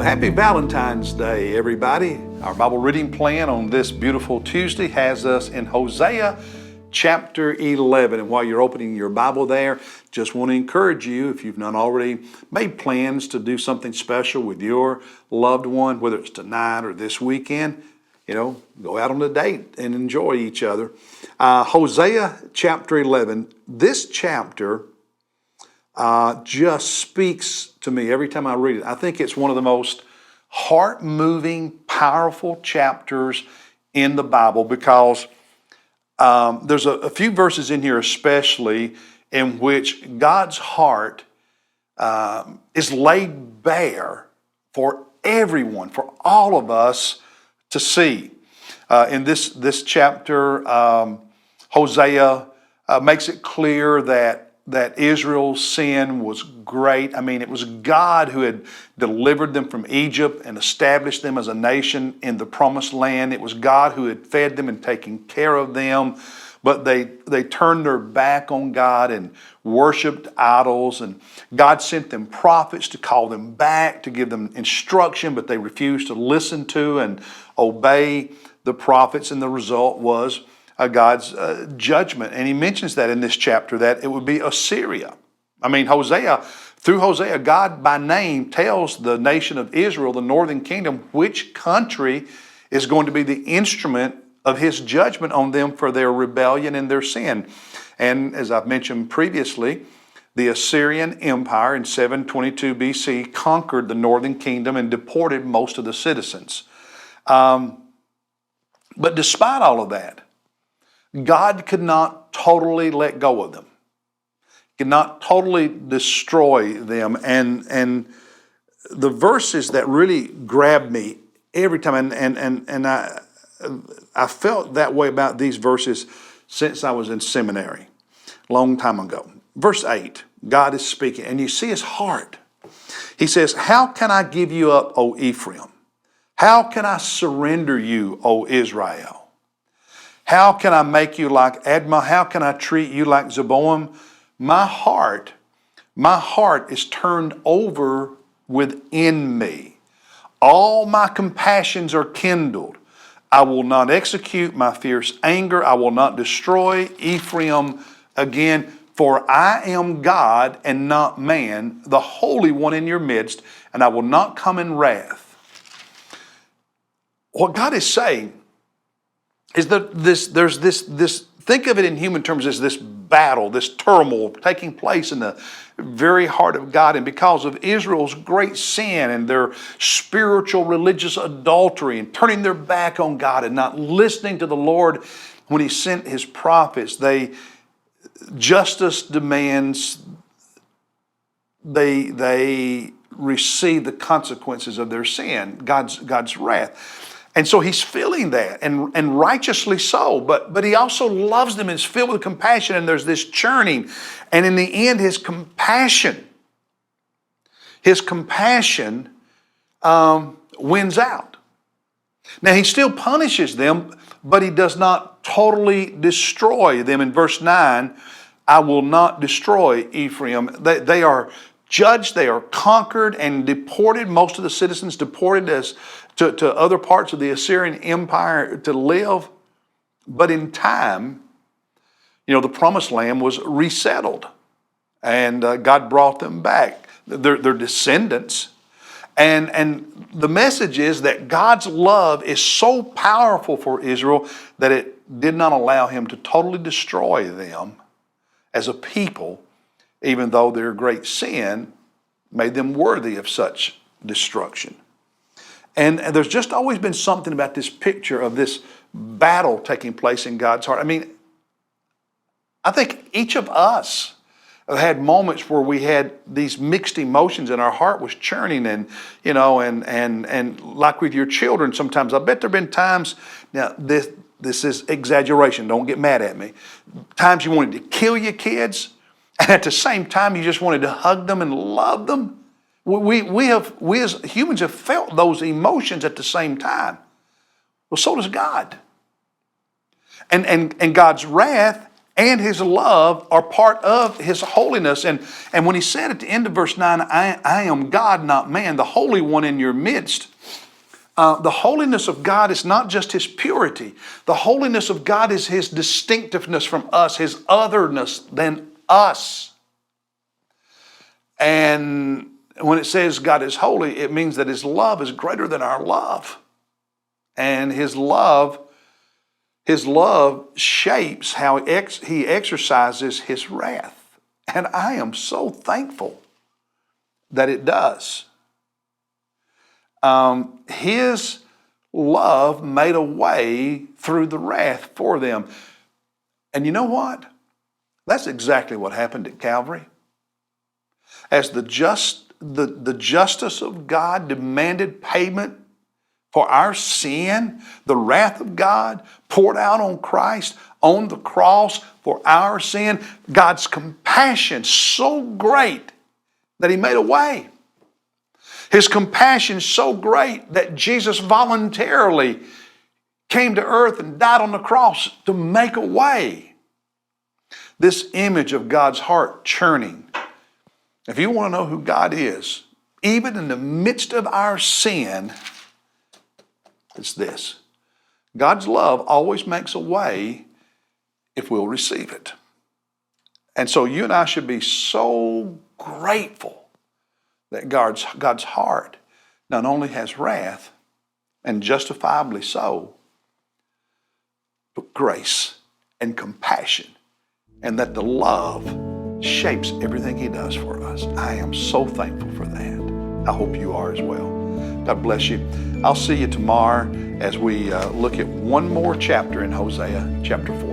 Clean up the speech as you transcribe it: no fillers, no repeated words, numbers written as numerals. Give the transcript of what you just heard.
Well, happy Valentine's Day, everybody. Our Bible reading plan on this beautiful Tuesday has us in Hosea chapter 11. And while you're opening your Bible there, just want to encourage you, if you've not already made plans to do something special with your loved one, whether it's tonight or this weekend, go out on a date and enjoy each other. Hosea chapter 11, this chapter just speaks to me every time I read it. I think it's one of the most heart-moving, powerful chapters in the Bible because there's a few verses in here especially in which God's heart is laid bare for everyone, for all of us to see. In this chapter, Hosea makes it clear that Israel's sin was great. I mean, it was God who had delivered them from Egypt and established them as a nation in the promised land. It was God who had fed them and taken care of them. But they turned their back on God and worshiped idols. And God sent them prophets to call them back, to give them instruction, but they refused to listen to and obey the prophets. And the result was God's judgment. And he mentions that in this chapter, that it would be Assyria. I mean, through Hosea, God by name tells the nation of Israel, the northern kingdom, which country is going to be the instrument of his judgment on them for their rebellion and their sin. And as I've mentioned previously, the Assyrian Empire in 722 BC conquered the northern kingdom and deported most of the citizens. But despite all of that, God could not totally let go of them. Could not totally destroy them. And the verses that really grabbed me every time, and I felt that way about these verses since I was in seminary, a long time ago. Verse 8, God is speaking, and you see his heart. He says, "How can I give you up, O Ephraim? How can I surrender you, O Israel? How can I make you like Admah? How can I treat you like Zeboim? My heart is turned over within me. All my compassions are kindled. I will not execute my fierce anger. I will not destroy Ephraim again. For I am God and not man, the Holy One in your midst, and I will not come in wrath." What God is saying is that there's this, think of it in human terms as this battle, this turmoil taking place in the very heart of God. And because of Israel's great sin and their spiritual religious adultery and turning their back on God and not listening to the Lord when he sent his prophets, justice demands they receive the consequences of their sin, God's wrath. And so he's feeling that, and righteously so, but he also loves them and is filled with compassion, and there's this churning. And in the end, his compassion wins out. Now, he still punishes them, but he does not totally destroy them. In verse 9, "I will not destroy Ephraim." They are judged, they are conquered and deported. Most of the citizens deported to other parts of the Assyrian Empire to live. But in time, the promised land was resettled, and God brought them back, their descendants. And the message is that God's love is so powerful for Israel that it did not allow him to totally destroy them as a people, even though their great sin made them worthy of such destruction. And there's just always been something about this picture of this battle taking place in God's heart. I mean, I think each of us have had moments where we had these mixed emotions and our heart was churning, and like with your children sometimes. I bet there have been times, now this is exaggeration, don't get mad at me, times you wanted to kill your kids, and at the same time you just wanted to hug them and love them. We as humans have felt those emotions at the same time. Well, so does God. And God's wrath and His love are part of His holiness. And when He said at the end of verse 9, I am God, not man, the Holy One in your midst, the holiness of God is not just His purity. The holiness of God is His distinctiveness from us, His otherness than us. And when it says God is holy, it means that His love is greater than our love. And His love shapes how He exercises His wrath. And I am so thankful that it does. His love made a way through the wrath for them. And you know what? That's exactly what happened at Calvary. As the justice of God demanded payment for our sin, the wrath of God poured out on Christ on the cross for our sin, God's compassion so great that He made a way. His compassion is so great that Jesus voluntarily came to earth and died on the cross to make a way. This image of God's heart churning. If you want to know who God is, even in the midst of our sin, it's this. God's love always makes a way if we'll receive it. And so you and I should be so grateful that God's heart not only has wrath, and justifiably so, but grace and compassion, and that the love shapes everything He does for us. I am so thankful for that. I hope you are as well. God bless you. I'll see you tomorrow as we look at one more chapter in Hosea, chapter 4.